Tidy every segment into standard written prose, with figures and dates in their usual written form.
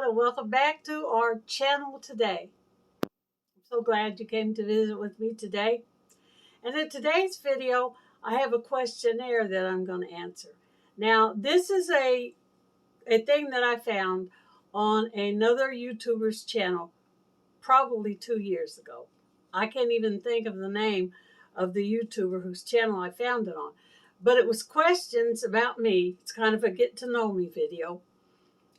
everyone, and welcome back to our channel today. I'm so glad you came to visit with me today. And in today's video, I have a questionnaire that I'm going to answer. Now, this is a thing that I found on another YouTuber's channel probably 2 years ago. I can't even think of the name of the YouTuber whose channel I found it on. But it was questions about me. It's kind of a get to know me video.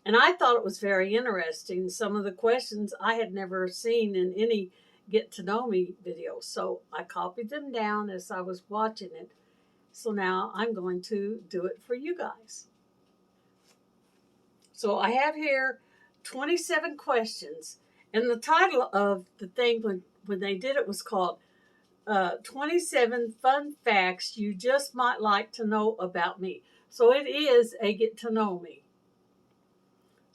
And I thought it was very interesting. Some of the questions I had never seen in any get to know me video. So I copied them down as I was watching it. So now I'm going to do it for you guys. So I have here 27 questions. And the title of the thing when they did it was called 27 Fun Facts You Just Might Like to Know About Me. So it is a get to know me.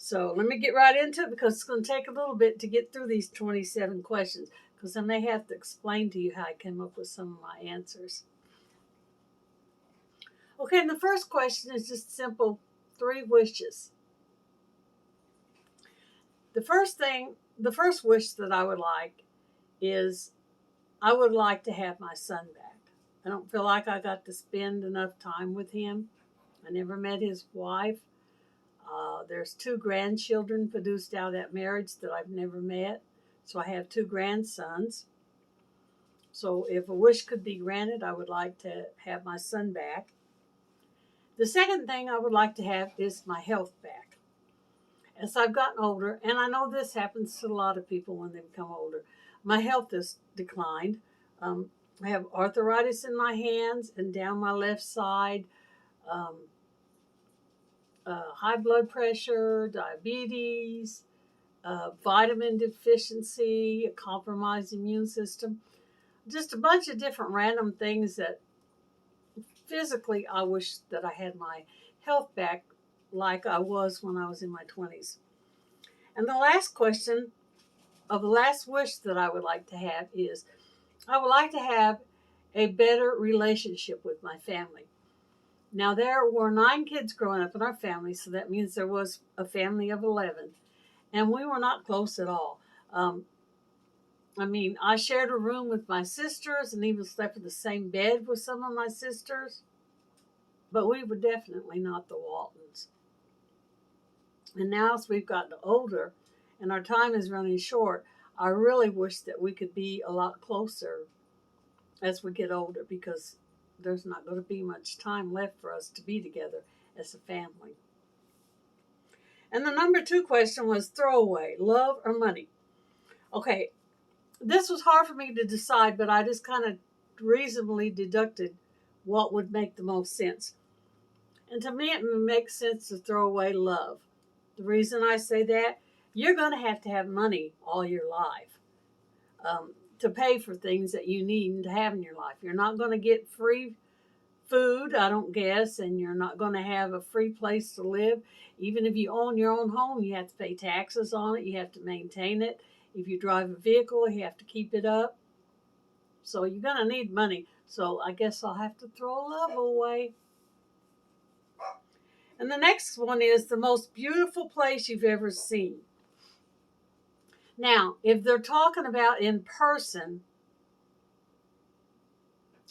So let me get right into it because it's going to take a little bit to get through these 27 questions because I may have to explain to you how I came up with some of my answers. Okay, and the first question is just simple 3 wishes. The first wish that I would like is I would like to have my son back. I don't feel like I got to spend enough time with him. I never met his wife. There's 2 grandchildren produced out of that marriage that I've never met. So I have 2 grandsons. So if a wish could be granted, I would like to have my son back. The second thing I would like to have is my health back. As I've gotten older, and I know this happens to a lot of people when they become older, my health has declined. I have arthritis in my hands and down my left side. High blood pressure, diabetes, vitamin deficiency, a compromised immune system. Just a bunch of different random things that physically I wish that I had my health back like I was when I was in my 20s. And the last question of the last wish that I would like to have is I would like to have a better relationship with my family. Now, there were 9 kids growing up in our family, so that means there was a family of 11. And we were not close at all. I shared a room with my sisters and even slept in the same bed with some of my sisters. But we were definitely not the Waltons. And now as we've gotten older and our time is running short, I really wish that we could be a lot closer as we get older because there's not going to be much time left for us to be together as a family. And the number 2 question was throwaway, love or money? Okay, this was hard for me to decide, but I just kind of reasonably deducted what would make the most sense. And to me, it makes sense to throw away love. The reason I say that, you're going to have money all your life to pay for things that you need and to have in your life. You're not going to get free food, I don't guess, and you're not going to have a free place to live. Even if you own your own home, you have to pay taxes on it. You have to maintain it. If you drive a vehicle, you have to keep it up. So you're going to need money. So I guess I'll have to throw love away. And the next one is the most beautiful place you've ever seen. Now, if they're talking about in person,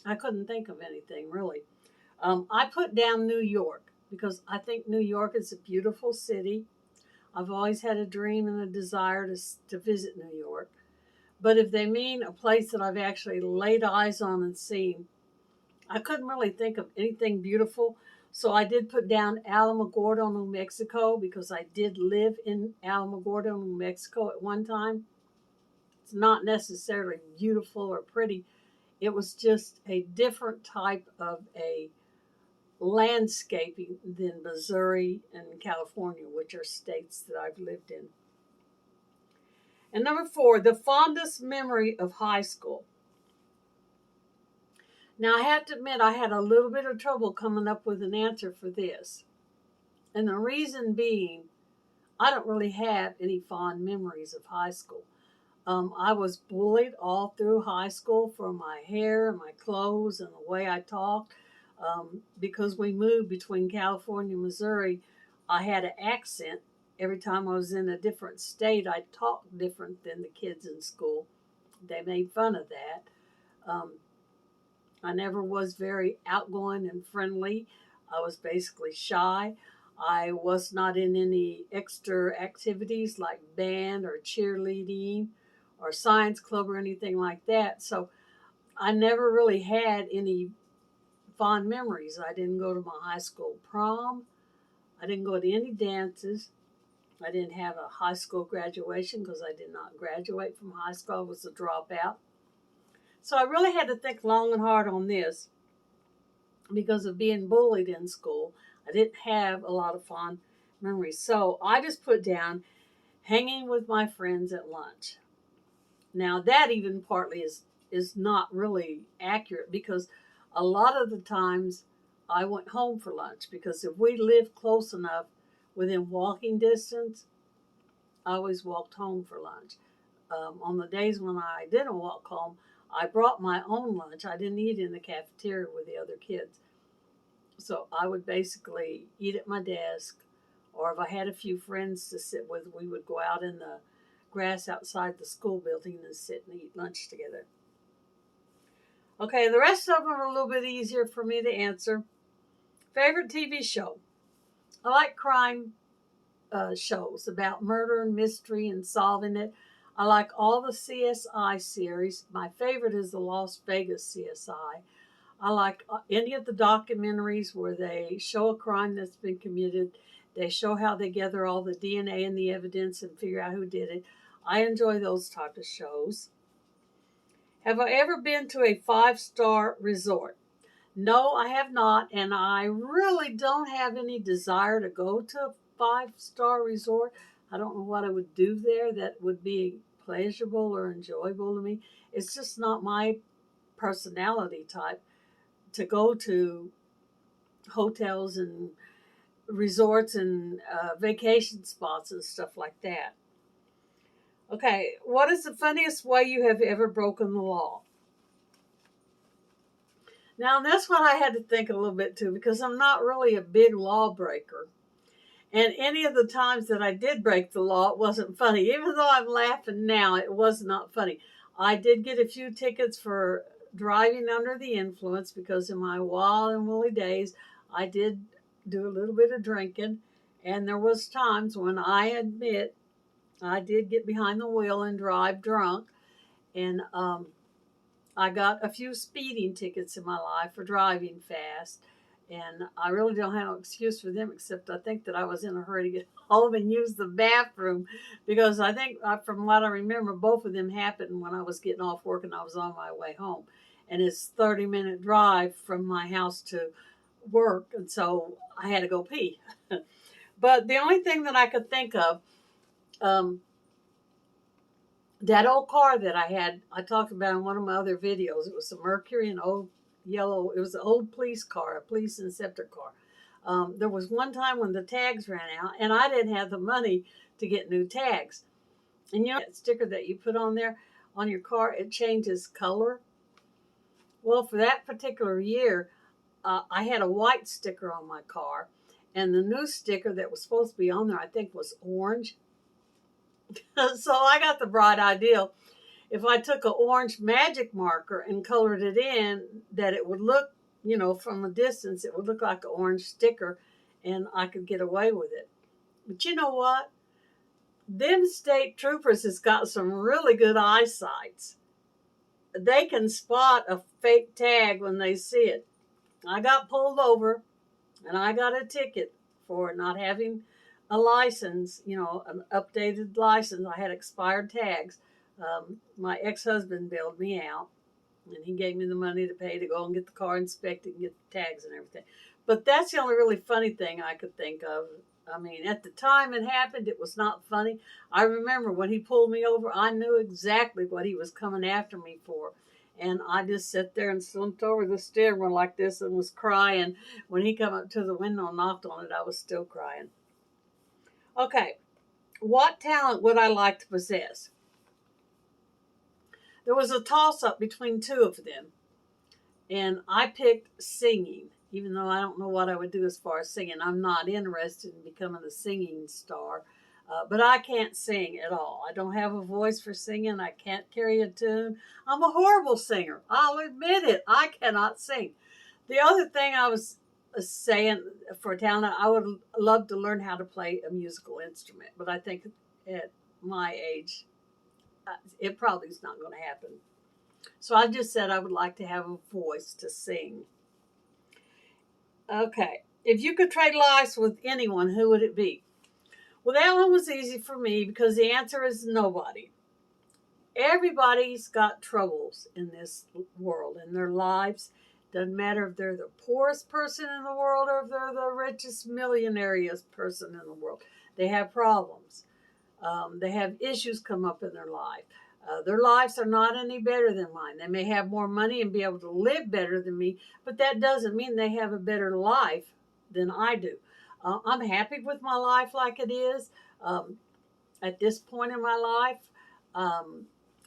I couldn't think of anything really. I put down New York because I think New York is a beautiful city. I've always had a dream and a desire to visit New York. But if they mean a place that I've actually laid eyes on and seen, I couldn't really think of anything beautiful. So I did put down Alamogordo, New Mexico, because I did live in Alamogordo, New Mexico at one time. It's not necessarily beautiful or pretty. It was just a different type of a landscaping than Missouri and California, which are states that I've lived in. And number 4, the fondest memory of high school. Now, I have to admit, I had a little bit of trouble coming up with an answer for this. And the reason being, I don't really have any fond memories of high school. I was bullied all through high school for my hair and my clothes and the way I talked. Because we moved between California and Missouri, I had an accent every time I was in a different state, I talked different than the kids in school. They made fun of that. Um, I never was very outgoing and friendly. I was basically shy. I was not in any extra activities like band or cheerleading or science club or anything like that. So I never really had any fond memories. I didn't go to my high school prom. I didn't go to any dances. I didn't have a high school graduation because I did not graduate from high school. I was a dropout. So I really had to think long and hard on this because of being bullied in school. I didn't have a lot of fond memories. So I just put down hanging with my friends at lunch. Now that even partly is not really accurate because a lot of the times I went home for lunch because if we lived close enough within walking distance, I always walked home for lunch. On the days when I didn't walk home, I brought my own lunch. I didn't eat in the cafeteria with the other kids. So I would basically eat at my desk, or if I had a few friends to sit with, we would go out in the grass outside the school building and sit and eat lunch together. Okay, the rest of them are a little bit easier for me to answer. Favorite TV show? I like crime shows about murder and mystery and solving it. I like all the CSI series. My favorite is the Las Vegas CSI. I like any of the documentaries where they show a crime that's been committed. They show how they gather all the DNA and the evidence and figure out who did it. I enjoy those type of shows. Have I ever been to a 5-star resort? No, I have not, and I really don't have any desire to go to a 5-star resort. I don't know what I would do there that would be pleasurable or enjoyable to me. It's just not my personality type to go to hotels and resorts and vacation spots and stuff like that. Okay, what is the funniest way you have ever broken the law? Now, this one I had to think a little bit too because I'm not really a big lawbreaker. And any of the times that I did break the law, it wasn't funny. Even though I'm laughing now, it was not funny. I did get a few tickets for driving under the influence because in my wild and woolly days, I did do a little bit of drinking. And there was times when I admit I did get behind the wheel and drive drunk. And I got a few speeding tickets in my life for driving fast. And I really don't have an excuse for them, except I think that I was in a hurry to get home and use the bathroom. Because I think, from what I remember, both of them happened when I was getting off work and I was on my way home. And it's a 30-minute drive from my house to work. And so I had to go pee. But the only thing that I could think of, that old car that I had, I talked about in one of my other videos. It was a Mercury, an old yellow. It was an old police car, a police inceptor car. There was one time when the tags ran out, and I didn't have the money to get new tags. And you know that sticker that you put on there on your car, it changes color. Well, for that particular year, I had a white sticker on my car, and the new sticker that was supposed to be on there, I think, was orange. So I got the bright idea. If I took an orange magic marker and colored it in, that it would look, from a distance, it would look like an orange sticker and I could get away with it. But you know what? Them state troopers has got some really good eyesight. They can spot a fake tag when they see it. I got pulled over and I got a ticket for not having a license, an updated license. I had expired tags. My ex-husband bailed me out, and he gave me the money to pay to go and get the car inspected and get the tags and everything. But that's the only really funny thing I could think of. I mean, at the time it happened, it was not funny. I remember when he pulled me over, I knew exactly what he was coming after me for. And I just sat there and slumped over the steering wheel like this and was crying. When he came up to the window and knocked on it, I was still crying. Okay, what talent would I like to possess? There was a toss-up between two of them, and I picked singing, even though I don't know what I would do as far as singing. I'm not interested in becoming a singing star. But I can't sing at all. I don't have a voice for singing. I can't carry a tune. I'm a horrible singer. I'll admit it. I cannot sing. The other thing I was saying for talent, I would love to learn how to play a musical instrument, but I think at my age, it probably is not going to happen. So I just said I would like to have a voice to sing. Okay. If you could trade lives with anyone, who would it be? Well, that one was easy for me because the answer is nobody. Everybody's got troubles in this world, in their lives. Doesn't matter if they're the poorest person in the world or if they're the richest, millionaireest person in the world. They have problems. They have issues come up in their life. Their lives are not any better than mine. They may have more money and be able to live better than me, but that doesn't mean they have a better life than I do. I'm happy with my life like it is. At this point in my life,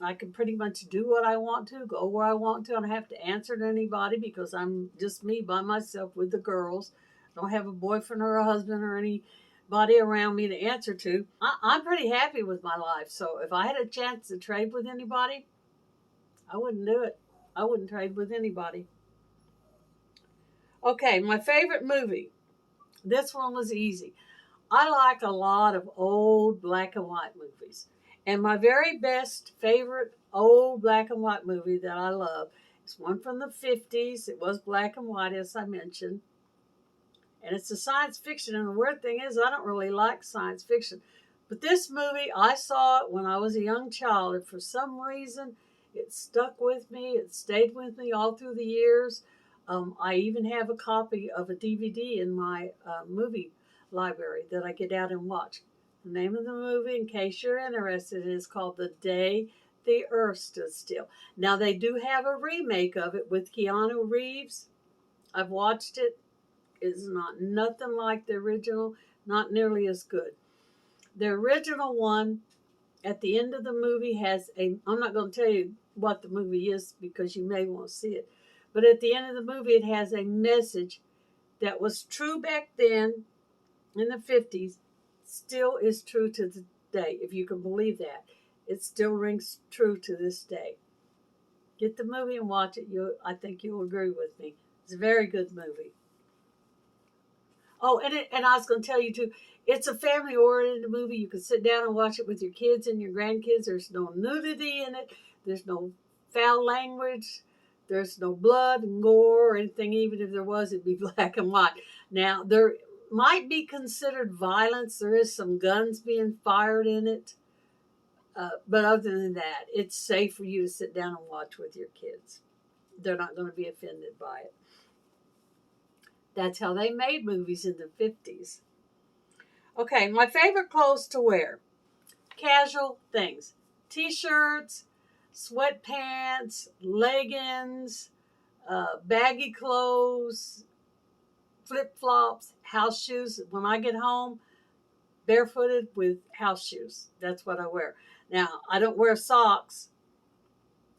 I can pretty much do what I want to, go where I want to. I don't have to answer to anybody because I'm just me by myself with the girls. I don't have a boyfriend or a husband or anybody around me to answer to. I'm pretty happy with my life. So if I had a chance to trade with anybody, I wouldn't do it. I wouldn't trade with anybody. Okay, my favorite movie. This one was easy. I like a lot of old black and white movies. And my very best favorite old black and white movie that I love is one from the 50s. It was black and white, as I mentioned. And it's a science fiction. And the weird thing is, I don't really like science fiction. But this movie, I saw it when I was a young child. And for some reason, it stuck with me. It stayed with me all through the years. I even have a copy of a DVD in my movie library that I get out and watch. The name of the movie, in case you're interested, is called The Day the Earth Stood Still. Now, they do have a remake of it with Keanu Reeves. I've watched it. It's not nothing like the original, not nearly as good. The original one, at the end of the movie, has I'm not going to tell you what the movie is because you may want to see it. But at the end of the movie, it has a message that was true back then in the 50s, still is true to the day, if you can believe that. It still rings true to this day. Get the movie and watch it. I think you'll agree with me. It's a very good movie. Oh, and I was going to tell you too, it's a family-oriented movie. You can sit down and watch it with your kids and your grandkids. There's no nudity in it. There's no foul language. There's no blood and gore or anything. Even if there was, it'd be black and white. Now, there might be considered violence. There is some guns being fired in it. But other than that, it's safe for you to sit down and watch with your kids. They're not going to be offended by it. That's how they made movies in the 50s. Okay, my favorite clothes to wear. Casual things. T-shirts, sweatpants, leggings, baggy clothes, flip-flops, house shoes. When I get home, barefooted with house shoes. That's what I wear. Now, I don't wear socks.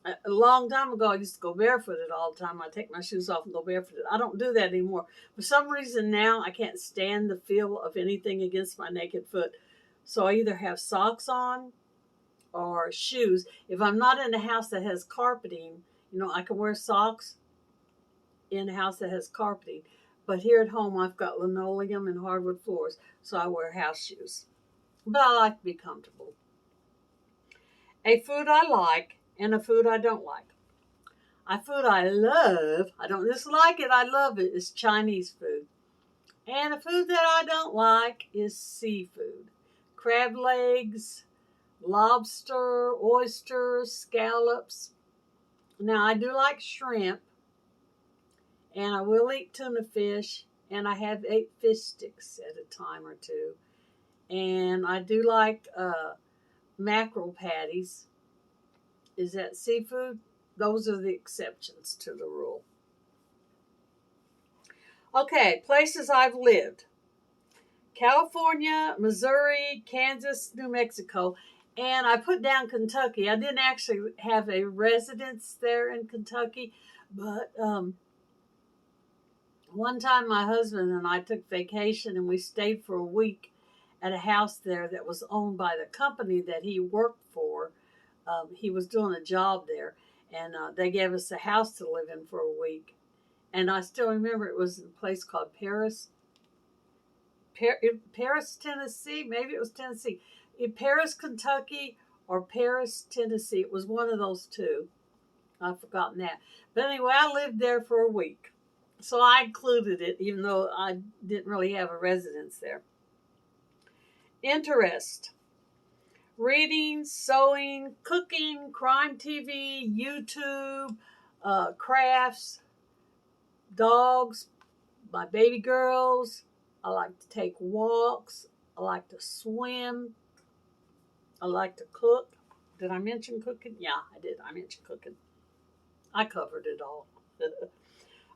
A long time ago, I used to go barefooted all the time. I take my shoes off and go barefooted. I don't do that anymore. For some reason now, I can't stand the feel of anything against my naked foot. So I either have socks on or shoes. If I'm not in a house that has carpeting, I can wear socks in a house that has carpeting. But here at home, I've got linoleum and hardwood floors, so I wear house shoes. But I like to be comfortable. A food I like and a food I don't like. A food I love, I don't dislike it, I love it, is Chinese food. And a food that I don't like is seafood. Crab legs, lobster, oysters, scallops. Now, I do like shrimp, and I will eat tuna fish, and I have ate fish sticks at a time or two. And I do like mackerel patties. Is that seafood? Those are the exceptions to the rule. Okay, places I've lived. California, Missouri, Kansas, New Mexico, and I put down Kentucky. I didn't actually have a residence there in Kentucky, but one time my husband and I took vacation and we stayed for a week at a house there that was owned by the company that he worked for. He was doing a job there, and they gave us a house to live in for a week. And I still remember it was in a place called Paris, Tennessee. Maybe it was Tennessee. Paris, Kentucky, or Paris, Tennessee. It was one of those two. I've forgotten that. But anyway, I lived there for a week. So I included it, even though I didn't really have a residence there. Interest. Reading, sewing, cooking, crime TV, YouTube, crafts, dogs, my baby girls. I like to take walks. I like to swim. I like to cook. Did I mention cooking? Yeah, I did. I mentioned cooking. I covered it all.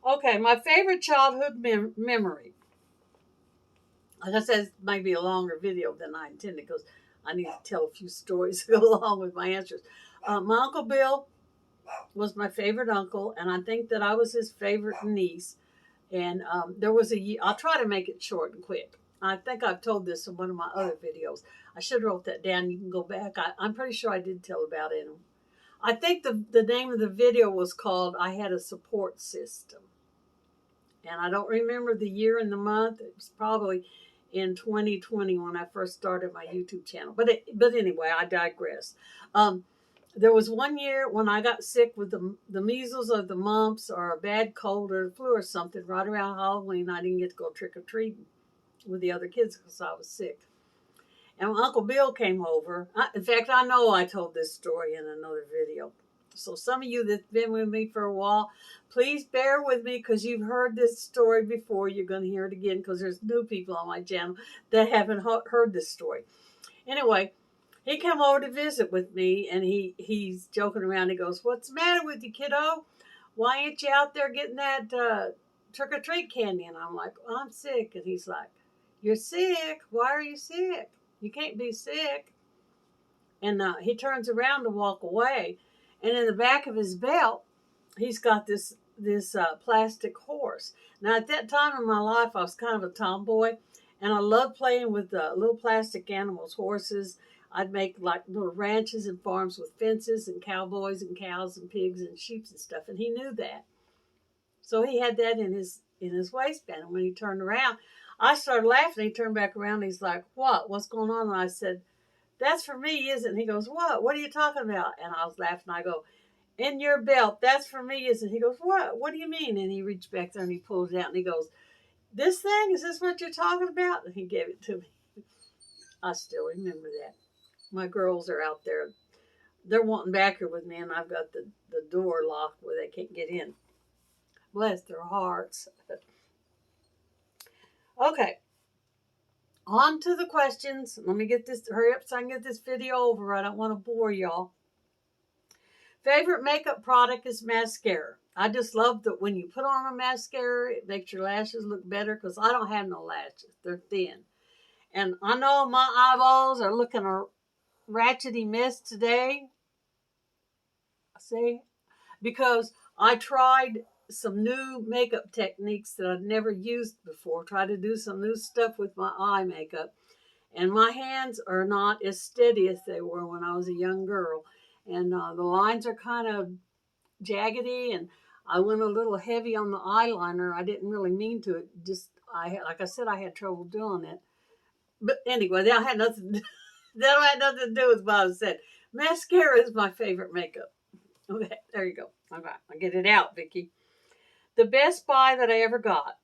Okay, my favorite childhood memory. Like I said, it might be a longer video than I intended because I need to tell a few stories to go along with my answers. My Uncle Bill was my favorite uncle, and I think that I was his favorite niece. And there was I'll try to make it short and quick. I think I've told this in one of my other videos. I should have wrote that down. You can go back. I'm pretty sure I did tell about it. I think the name of the video was called I Had a Support System. And I don't remember the year and the month. It was probably in 2020 when I first started my YouTube channel. But anyway, I digress. There was one year when I got sick with the measles or the mumps or a bad cold or the flu or something right around Halloween. I didn't get to go trick-or-treating with the other kids because I was sick. And Uncle Bill came over. In fact, I know I told this story in another video. So some of you that's been with me for a while, please bear with me because you've heard this story before. You're going to hear it again because there's new people on my channel that haven't heard this story. Anyway, he came over to visit with me, and he's joking around. He goes, "What's the matter with you, kiddo? Why ain't you out there getting that trick-or-treat candy?" And I'm like, "Well, I'm sick." And he's like, "You're sick? Why are you sick? You can't be sick." And he turns around to walk away. And in the back of his belt, he's got this plastic horse. Now, at that time in my life, I was kind of a tomboy, and I loved playing with little plastic animals, horses. I'd make like little ranches and farms with fences and cowboys and cows and pigs and sheep and stuff, and he knew that. So he had that in his waistband. And when he turned around, I started laughing. He turned back around. And he's like, "What? What's going on?" And I said, "That's for me, isn't it?" And he goes, "What? What are you talking about?" And I was laughing. I go, "In your belt. That's for me, isn't it?" He goes, "What? What do you mean?" And he reached back there and he pulled it out and he goes, "This thing? Is this what you're talking about?" And he gave it to me. I still remember that. My girls are out there. They're wanting back here with me, and I've got the door locked where they can't get in. Bless their hearts. Okay. On to the questions. Let me hurry up so I can get this video over. I don't want to bore y'all. Favorite makeup product is mascara. I just love that when you put on a mascara, it makes your lashes look better because I don't have no lashes. They're thin. And I know my eyeballs are looking a ratchety mess today. See? Because I tried some new makeup techniques that I've never used before. Tried to do some new stuff with my eye makeup. And my hands are not as steady as they were when I was a young girl. And the lines are kind of jaggedy, and I went a little heavy on the eyeliner. I didn't really mean to. Like I said, I had trouble doing it. But anyway, that had nothing to do with what I said. Mascara is my favorite makeup. Okay, there you go. Okay, I'll get it out, Vicki. The best buy that I ever got.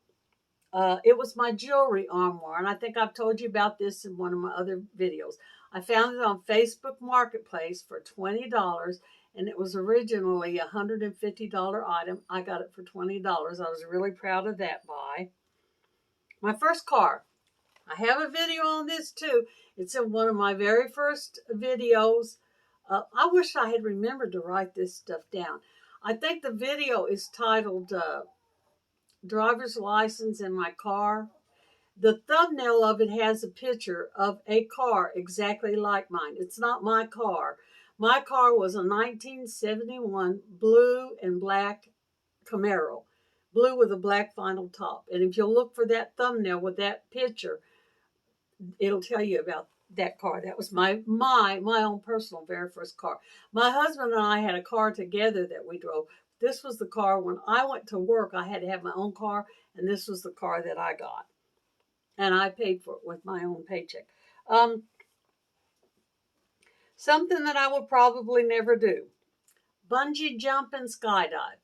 It was my jewelry armoire, and I think I've told you about this in one of my other videos. I found it on Facebook Marketplace for $20, and it was originally a $150 item. I got it for $20. I was really proud of that buy. My first car. I have a video on this too. It's in one of my very first videos. I wish I had remembered to write this stuff down. I think the video is titled Driver's License in My Car. The thumbnail of it has a picture of a car exactly like mine. It's not my car. My car was a 1971 blue and black Camaro. Blue with a black vinyl top. And if you'll look for that thumbnail with that picture, it'll tell you about that car. That was my own personal very first car. My husband and I had a car together that we drove. This was the car when I went to work. I had to have my own car, and this was the car that I got, and I paid for it with my own paycheck. Um, Something that I would probably never do: bungee jump and skydive.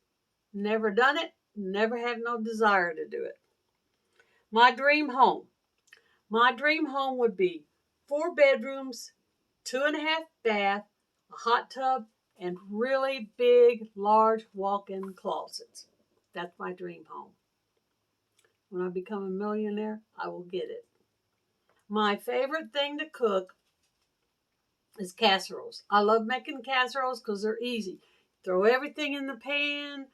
Never done it. Never have no desire to do it. My dream home. My dream home would be 4 bedrooms, 2.5 bath, a hot tub, and really big, large walk-in closets. That's my dream home. When I become a millionaire, I will get it. My favorite thing to cook is casseroles. I love making casseroles because they're easy. Throw everything in the pan,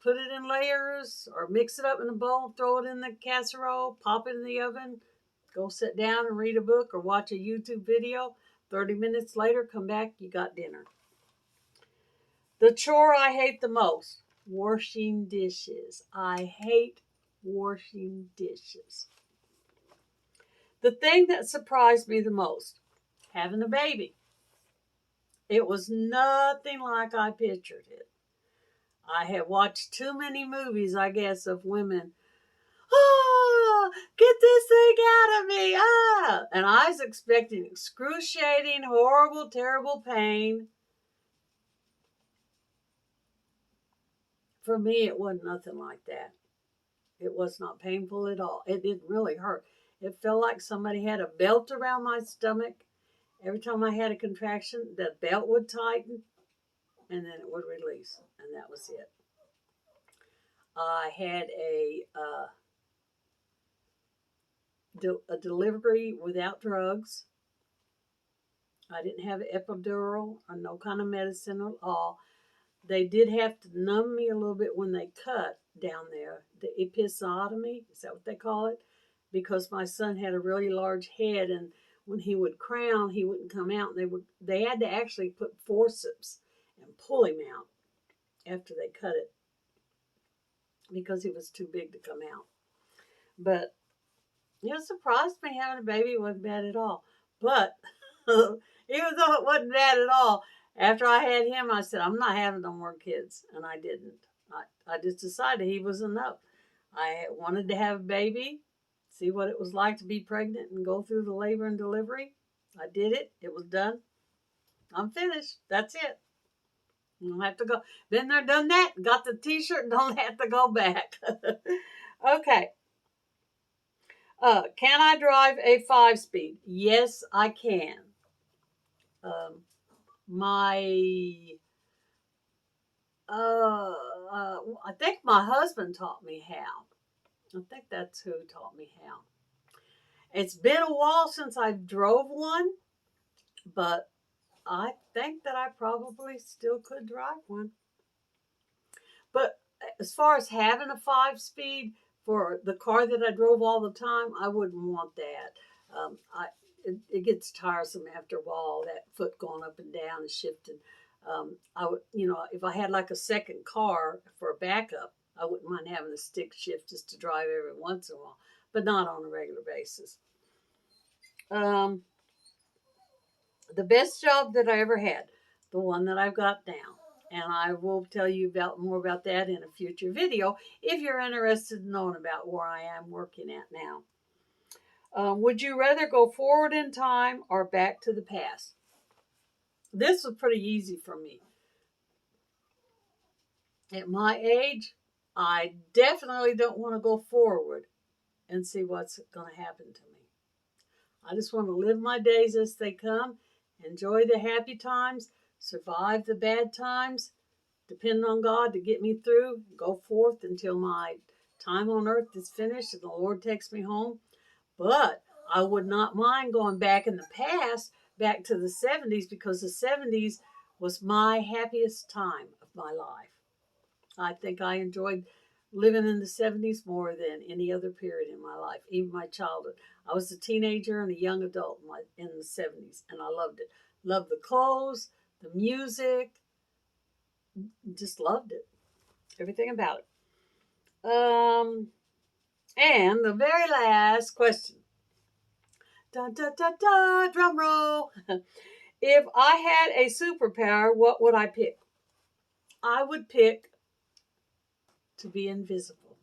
put it in layers, or mix it up in a bowl, throw it in the casserole, pop it in the oven, go sit down and read a book or watch a YouTube video. 30 minutes later, come back, you got dinner. The chore I hate the most: washing dishes. I hate washing dishes. The thing that surprised me the most: having a baby. It was nothing like I pictured it. I had watched too many movies, I guess, of women. Oh, get this thing out of me. Ah. And I was expecting excruciating, horrible, terrible pain. For me, it wasn't nothing like that. It was not painful at all. It didn't really hurt. It felt like somebody had a belt around my stomach. Every time I had a contraction, the belt would tighten and then it would release. And that was it. I had a delivery without drugs. I didn't have an epidural or no kind of medicine at all. They did have to numb me a little bit when they cut down there, the episiotomy, is that what they call it? Because my son had a really large head, and when he would crown, he wouldn't come out. And they had to actually put forceps and pull him out after they cut it because he was too big to come out. But it surprised me having a baby. It wasn't bad at all. But even though it wasn't bad at all, after I had him, I said, I'm not having no more kids. And I didn't. I just decided he was enough. I wanted to have a baby, see what it was like to be pregnant and go through the labor and delivery. I did it. It was done. I'm finished. That's it. You don't have to go. Been there, done that. Got the t-shirt. Don't have to go back. Okay. Can I drive a 5-speed? Yes, I can. I think my husband taught me how. I think that's who taught me how. It's been a while since I drove one, but I think that I probably still could drive one. But as far as having a 5-speed for the car that I drove all the time, I wouldn't want that. It gets tiresome after a while, that foot going up and down and shifting. I would, if I had like a second car for a backup, I wouldn't mind having a stick shift just to drive every once in a while, but not on a regular basis. The best job that I ever had, the one that I've got now. And I will tell you more about that in a future video if you're interested in knowing about where I am working at now. Would you rather go forward in time or back to the past? This was pretty easy for me. At my age, I definitely don't want to go forward and see what's going to happen to me. I just want to live my days as they come, enjoy the happy times, survive the bad times, depend on God to get me through, go forth until my time on earth is finished and the Lord takes me home. But I would not mind going back in the past, back to the 70s, because the 70s was my happiest time of my life. I think I enjoyed living in the 70s more than any other period in my life, even my childhood. I was a teenager and a young adult in the 70s, and I loved it. Loved the clothes, the music, just loved it. Everything about it. And the very last question. Da da da da. Drum roll. If I had a superpower, what would I pick? I would pick to be invisible.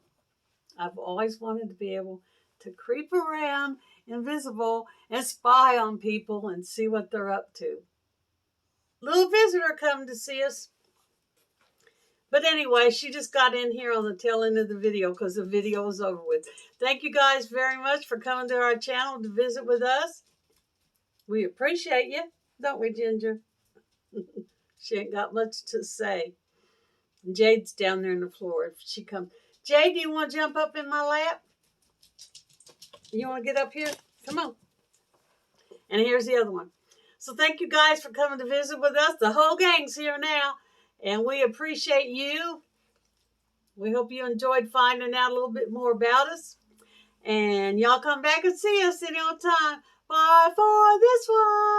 I've always wanted to be able to creep around invisible and spy on people and see what they're up to. Little visitor come to see us. But anyway, she just got in here on the tail end of the video because the video is over with. Thank you guys very much for coming to our channel to visit with us. We appreciate you, don't we, Ginger? She ain't got much to say. Jade's down there on the floor. If she comes, Jade, do you want to jump up in my lap? You want to get up here? Come on. And here's the other one. So thank you guys for coming to visit with us. The whole gang's here now, and we appreciate you. We hope you enjoyed finding out a little bit more about us. And y'all come back and see us any old time. Bye for this one.